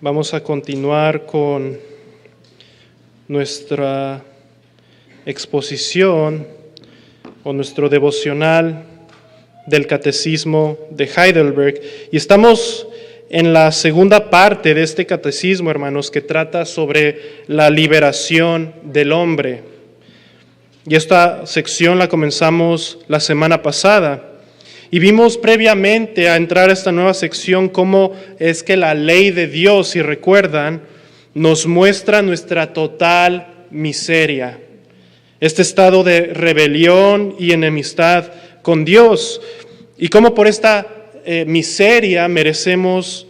Vamos a continuar con nuestra exposición o nuestro devocional del Catecismo de Heidelberg. Y estamos en la segunda parte de este catecismo, hermanos, que trata sobre la liberación del hombre. Y esta sección la comenzamos la semana pasada. Y vimos previamente a entrar a esta nueva sección cómo es que la ley de Dios, si recuerdan, nos muestra nuestra total miseria. Este estado de rebelión y enemistad con Dios. Y cómo por esta miseria merecemos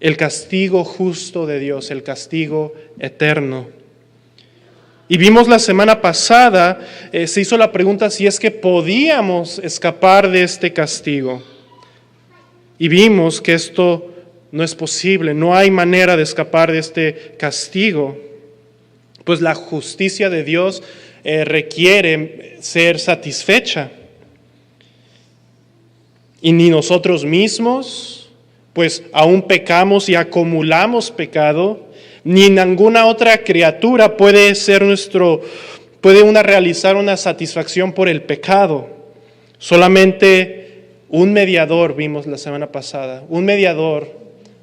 el castigo justo de Dios, el castigo eterno. Y vimos la semana pasada, se hizo la pregunta si es que podíamos escapar de este castigo. Y vimos que esto no es posible, no hay manera de escapar de este castigo, pues la justicia de Dios requiere ser satisfecha. Y ni nosotros mismos, pues aún pecamos y acumulamos pecado, ni ninguna otra criatura puede realizar una satisfacción por el pecado. Solamente un mediador, vimos la semana pasada, un mediador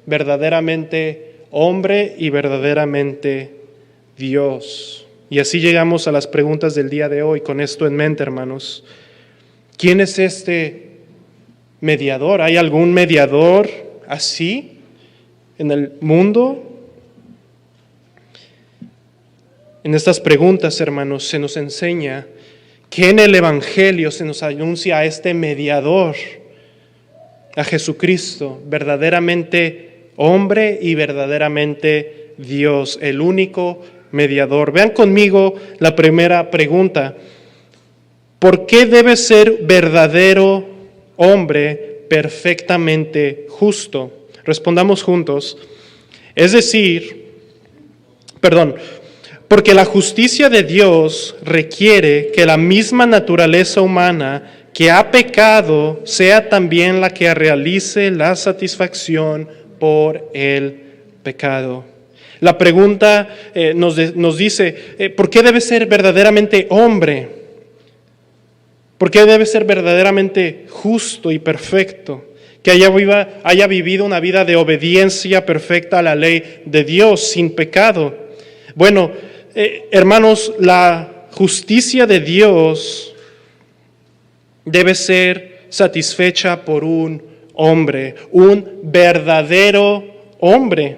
verdaderamente hombre y verdaderamente Dios. Y así llegamos a las preguntas del día de hoy, con esto en mente, hermanos. ¿Quién es este mediador? ¿Hay algún mediador así en el mundo? En estas preguntas, hermanos, se nos enseña que en el Evangelio se nos anuncia a este mediador, a Jesucristo, verdaderamente hombre y verdaderamente Dios, el único mediador. Vean conmigo la primera pregunta. ¿Por qué debe ser verdadero hombre perfectamente justo? Respondamos juntos. Porque la justicia de Dios requiere que la misma naturaleza humana que ha pecado sea también la que realice la satisfacción por el pecado. La pregunta nos dice, ¿por qué debe ser verdaderamente hombre? ¿Por qué debe ser verdaderamente justo y perfecto? Que haya vivido una vida de obediencia perfecta a la ley de Dios sin pecado. Bueno, hermanos, la justicia de Dios debe ser satisfecha por un hombre, un verdadero hombre.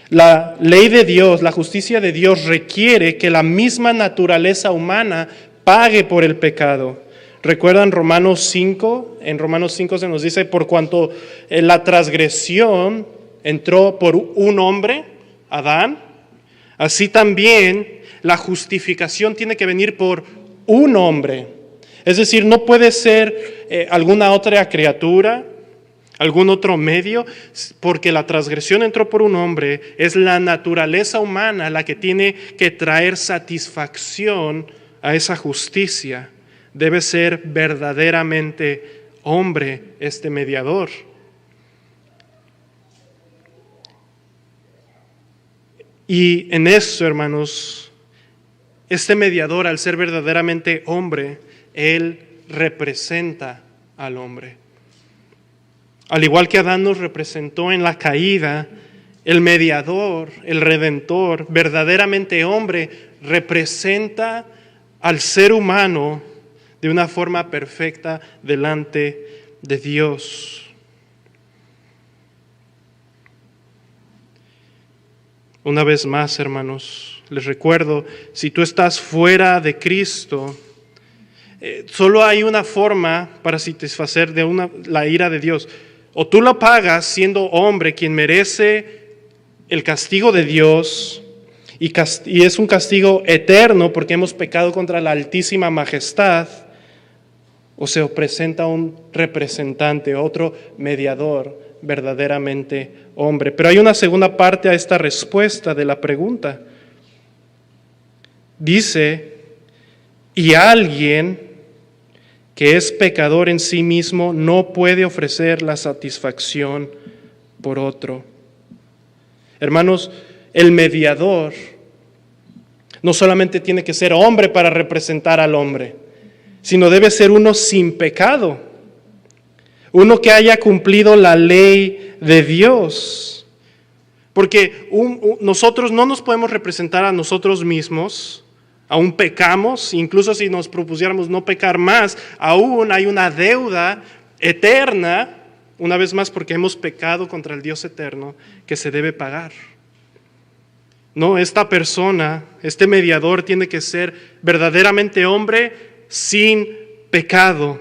La ley de Dios, la justicia de Dios requiere que la misma naturaleza humana pague por el pecado. ¿Recuerdan Romanos 5? En Romanos 5 se nos dice, por cuanto la transgresión entró por un hombre, Adán, así también la justificación tiene que venir por un hombre. Es decir, no puede ser alguna otra criatura, algún otro medio, porque la transgresión entró por un hombre. Es la naturaleza humana la que tiene que traer satisfacción a esa justicia. Debe ser verdaderamente hombre este mediador. Y en eso, hermanos, este mediador, al ser verdaderamente hombre, él representa al hombre. Al igual que Adán nos representó en la caída, el mediador, el redentor, verdaderamente hombre, representa al ser humano de una forma perfecta delante de Dios. Una vez más, hermanos, les recuerdo, si tú estás fuera de Cristo, solo hay una forma para satisfacer la ira de Dios. O tú lo pagas siendo hombre, quien merece el castigo de Dios, y es un castigo eterno porque hemos pecado contra la altísima majestad, o se presenta un representante, otro mediador, verdaderamente hombre. Pero hay una segunda parte a esta respuesta de la pregunta. Dice, y alguien que es pecador en sí mismo, no puede ofrecer la satisfacción por otro. Hermanos, el mediador no solamente tiene que ser hombre para representar al hombre, sino debe ser uno sin pecado, uno que haya cumplido la ley de Dios. Porque nosotros no nos podemos representar a nosotros mismos, aún pecamos, incluso si nos propusiéramos no pecar más, aún hay una deuda eterna, una vez más porque hemos pecado contra el Dios eterno, que se debe pagar. No, esta persona, este mediador tiene que ser verdaderamente hombre sin pecado,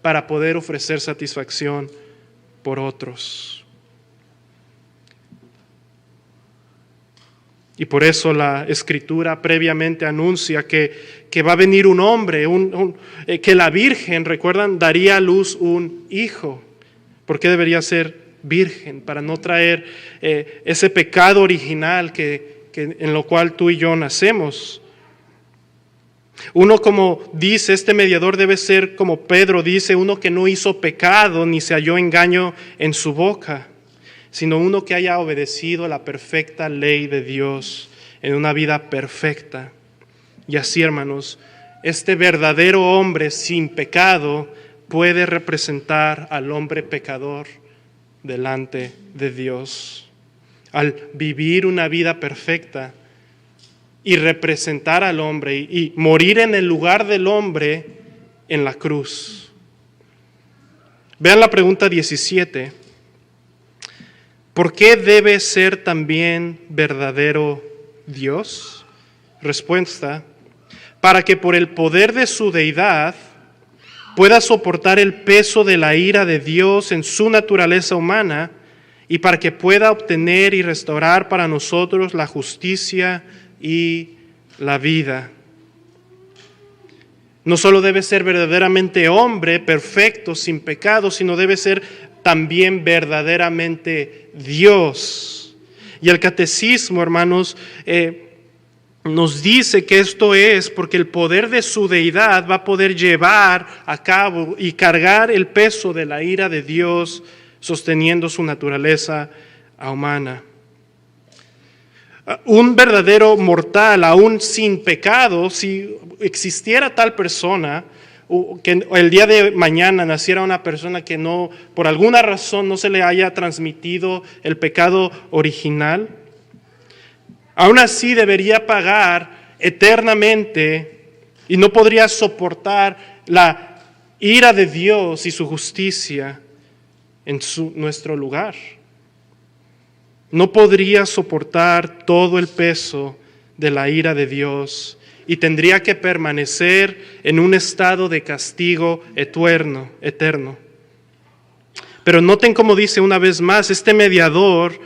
para poder ofrecer satisfacción por otros. Y por eso la Escritura previamente anuncia que va a venir un hombre, que la Virgen, ¿recuerdan?, daría a luz un hijo. ¿Por qué debería ser virgen? Para no traer ese pecado original en lo cual tú y yo nacemos. Uno, como dice, este mediador debe ser, como Pedro dice, uno que no hizo pecado ni se halló engaño en su boca, sino uno que haya obedecido la perfecta ley de Dios en una vida perfecta. Y así, hermanos, este verdadero hombre sin pecado puede representar al hombre pecador delante de Dios. Al vivir una vida perfecta y representar al hombre y morir en el lugar del hombre en la cruz. Vean la pregunta 17. ¿Por qué debe ser también verdadero Dios? Respuesta: para que por el poder de su deidad pueda soportar el peso de la ira de Dios en su naturaleza humana y para que pueda obtener y restaurar para nosotros la justicia y la vida. No solo debe ser verdaderamente hombre, perfecto, sin pecado, sino debe ser también verdaderamente Dios. Y el catecismo, hermanos, nos dice que esto es porque el poder de su deidad va a poder llevar a cabo y cargar el peso de la ira de Dios, sosteniendo su naturaleza humana. Un verdadero mortal, aún sin pecado, si existiera tal persona, que el día de mañana naciera una persona que no, por alguna razón, no se le haya transmitido el pecado original, aún así debería pagar eternamente y no podría soportar la ira de Dios y su justicia en nuestro lugar. No podría soportar todo el peso de la ira de Dios y tendría que permanecer en un estado de castigo eterno. Pero noten cómo dice una vez más, este mediador,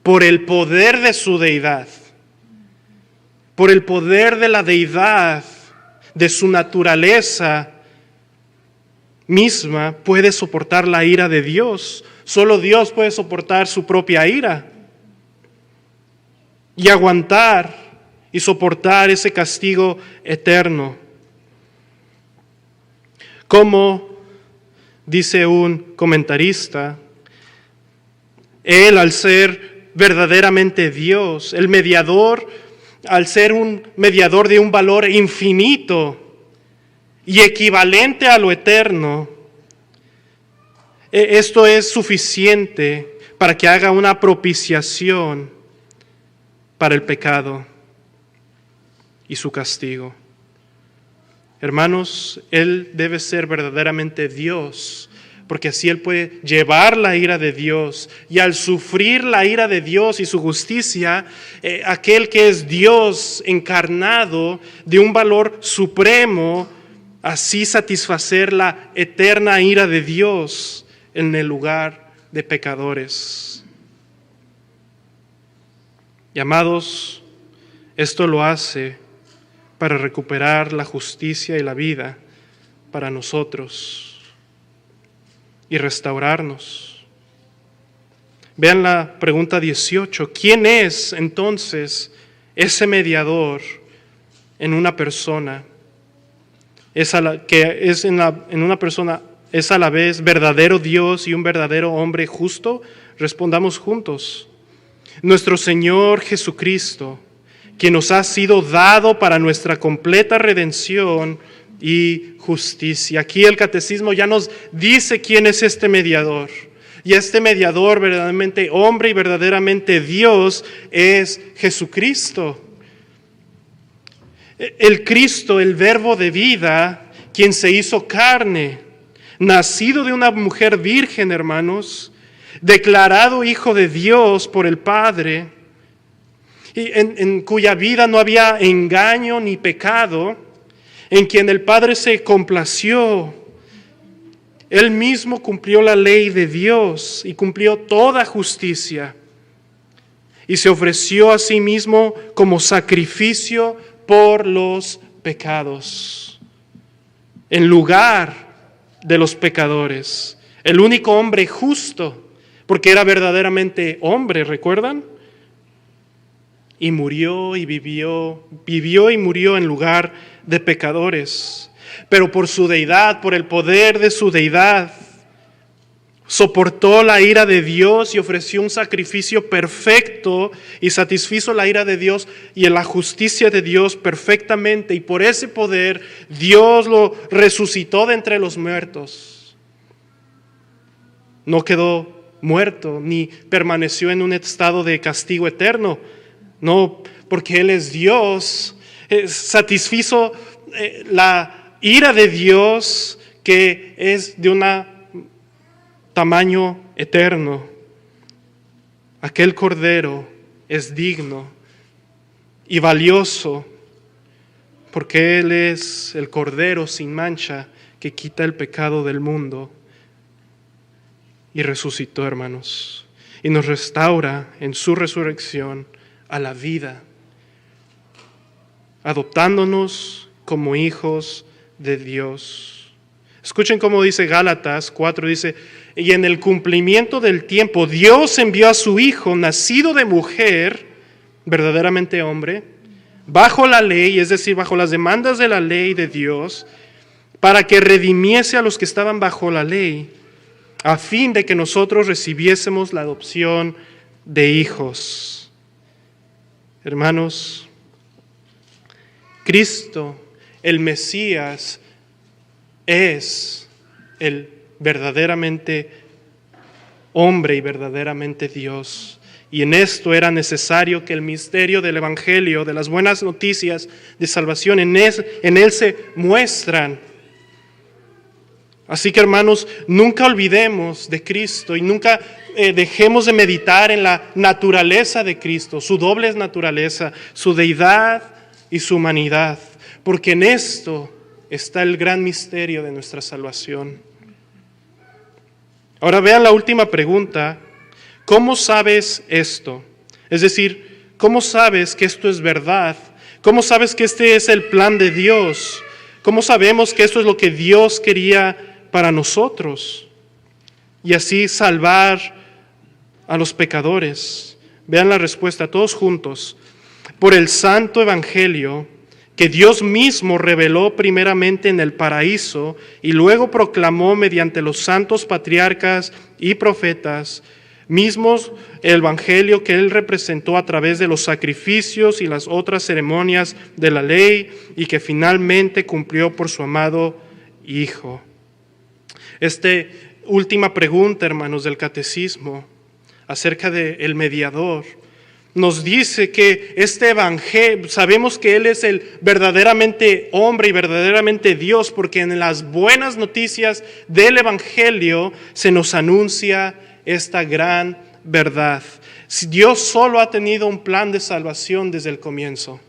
por el poder de su deidad, por el poder de la deidad, de su naturaleza misma, puede soportar la ira de Dios. Solo Dios puede soportar su propia ira y aguantar y soportar ese castigo eterno. Como dice un comentarista, Él, al ser verdaderamente Dios, el mediador, al ser un mediador de un valor infinito y equivalente a lo eterno, esto es suficiente para que haga una propiciación para el pecado y su castigo. Hermanos, Él debe ser verdaderamente Dios, porque así Él puede llevar la ira de Dios, y al sufrir la ira de Dios y su justicia, aquel que es Dios encarnado de un valor supremo, así satisfacer la eterna ira de Dios en el lugar de pecadores. Y amados, esto lo hace para recuperar la justicia y la vida para nosotros y restaurarnos. Vean la pregunta 18. ¿Quién es entonces ese mediador en una persona? que es en una persona es a la vez verdadero Dios y un verdadero hombre justo, respondamos juntos. Nuestro Señor Jesucristo, que nos ha sido dado para nuestra completa redención y justicia. Aquí el catecismo ya nos dice quién es este mediador. Y este mediador, verdaderamente hombre y verdaderamente Dios, es Jesucristo. El Cristo, el verbo de vida, quien se hizo carne, nacido de una mujer virgen, hermanos, declarado hijo de Dios por el Padre, y en cuya vida no había engaño ni pecado, en quien el Padre se complació. Él mismo cumplió la ley de Dios y cumplió toda justicia, y se ofreció a sí mismo como sacrificio por los pecados, en lugar de los pecadores. El único hombre justo, porque era verdaderamente hombre, ¿recuerdan? Y murió y vivió y murió en lugar de pecadores. Pero por su deidad, por el poder de su deidad, soportó la ira de Dios y ofreció un sacrificio perfecto y satisfizo la ira de Dios y en la justicia de Dios perfectamente. Y por ese poder Dios lo resucitó de entre los muertos. No quedó muerto ni permaneció en un estado de castigo eterno. No, porque Él es Dios, satisfizo la ira de Dios que es de un tamaño eterno. Aquel cordero es digno y valioso porque Él es el cordero sin mancha que quita el pecado del mundo y resucitó, hermanos, y nos restaura en su resurrección a la vida, adoptándonos como hijos de Dios. Escuchen cómo dice Gálatas 4, dice, y en el cumplimiento del tiempo Dios envió a su Hijo, nacido de mujer, verdaderamente hombre, bajo la ley, es decir, bajo las demandas de la ley de Dios, para que redimiese a los que estaban bajo la ley, a fin de que nosotros recibiésemos la adopción de hijos. Hermanos, Cristo, el Mesías, es el verdaderamente hombre y verdaderamente Dios. Y en esto era necesario que el misterio del Evangelio, de las buenas noticias de salvación, en él se muestran. Así que, hermanos, nunca olvidemos de Cristo y nunca dejemos de meditar en la naturaleza de Cristo, su doble naturaleza, su deidad y su humanidad, porque en esto está el gran misterio de nuestra salvación. Ahora vean la última pregunta. ¿Cómo sabes esto? Es decir, ¿cómo sabes que esto es verdad? ¿Cómo sabes que este es el plan de Dios? ¿Cómo sabemos que esto es lo que Dios quería para nosotros? Y así salvar a los pecadores. Vean la respuesta todos juntos. Por el santo evangelio que Dios mismo reveló primeramente en el paraíso y luego proclamó mediante los santos patriarcas y profetas, mismos el evangelio que Él representó a través de los sacrificios y las otras ceremonias de la ley y que finalmente cumplió por su amado Hijo. Última pregunta, hermanos, del catecismo acerca del mediador nos dice que este evangelio, sabemos que Él es el verdaderamente hombre y verdaderamente Dios, porque en las buenas noticias del evangelio se nos anuncia esta gran verdad. Dios solo ha tenido un plan de salvación desde el comienzo.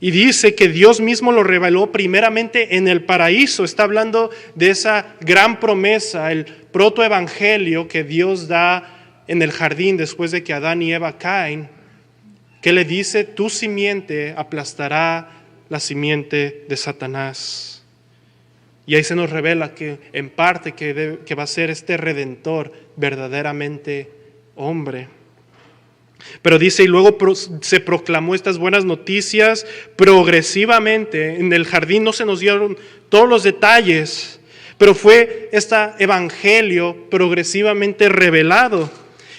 Y dice que Dios mismo lo reveló primeramente en el paraíso. Está hablando de esa gran promesa, el protoevangelio que Dios da en el jardín después de que Adán y Eva caen, que le dice, tu simiente aplastará la simiente de Satanás. Y ahí se nos revela que en parte que va a ser este Redentor verdaderamente hombre. Pero dice, y luego se proclamó estas buenas noticias progresivamente. En el jardín no se nos dieron todos los detalles, pero fue este evangelio progresivamente revelado.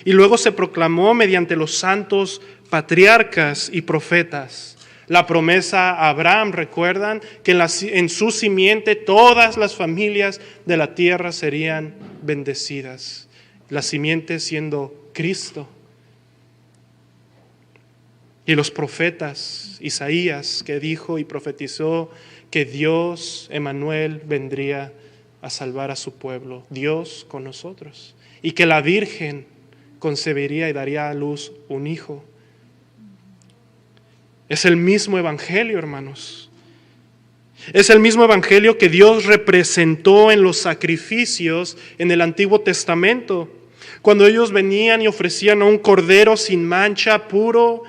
Y luego se proclamó mediante los santos patriarcas y profetas. La promesa a Abraham, recuerdan que en su simiente todas las familias de la tierra serían bendecidas. La simiente siendo Cristo. Y los profetas, Isaías, que dijo y profetizó que Dios, Emmanuel, vendría a salvar a su pueblo, Dios con nosotros. Y que la Virgen concebiría y daría a luz un hijo. Es el mismo evangelio, hermanos. Es el mismo evangelio que Dios representó en los sacrificios en el Antiguo Testamento. Cuando ellos venían y ofrecían a un cordero sin mancha, puro.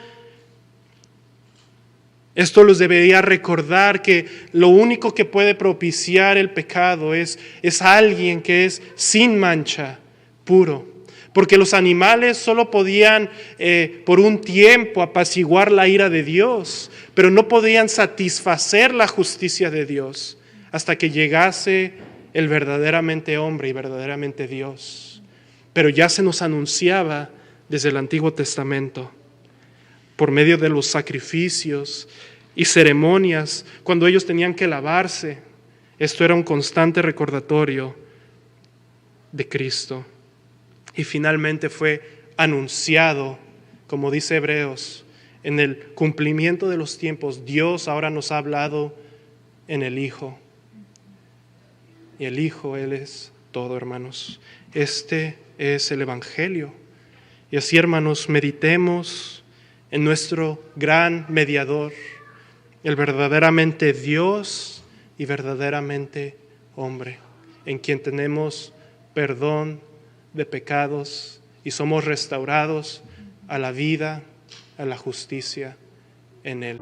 Esto los debería recordar que lo único que puede propiciar el pecado es alguien que es sin mancha, puro. Porque los animales solo podían por un tiempo apaciguar la ira de Dios, pero no podían satisfacer la justicia de Dios hasta que llegase el verdaderamente hombre y verdaderamente Dios. Pero ya se nos anunciaba desde el Antiguo Testamento, por medio de los sacrificios y ceremonias, cuando ellos tenían que lavarse. Esto era un constante recordatorio de Cristo. Y finalmente fue anunciado, como dice Hebreos, en el cumplimiento de los tiempos. Dios ahora nos ha hablado en el Hijo. Y el Hijo, Él es todo, hermanos. Este es el Evangelio. Y así, hermanos, meditemos en nuestro gran mediador, el verdaderamente Dios y verdaderamente hombre, en quien tenemos perdón de pecados y somos restaurados a la vida, a la justicia en Él.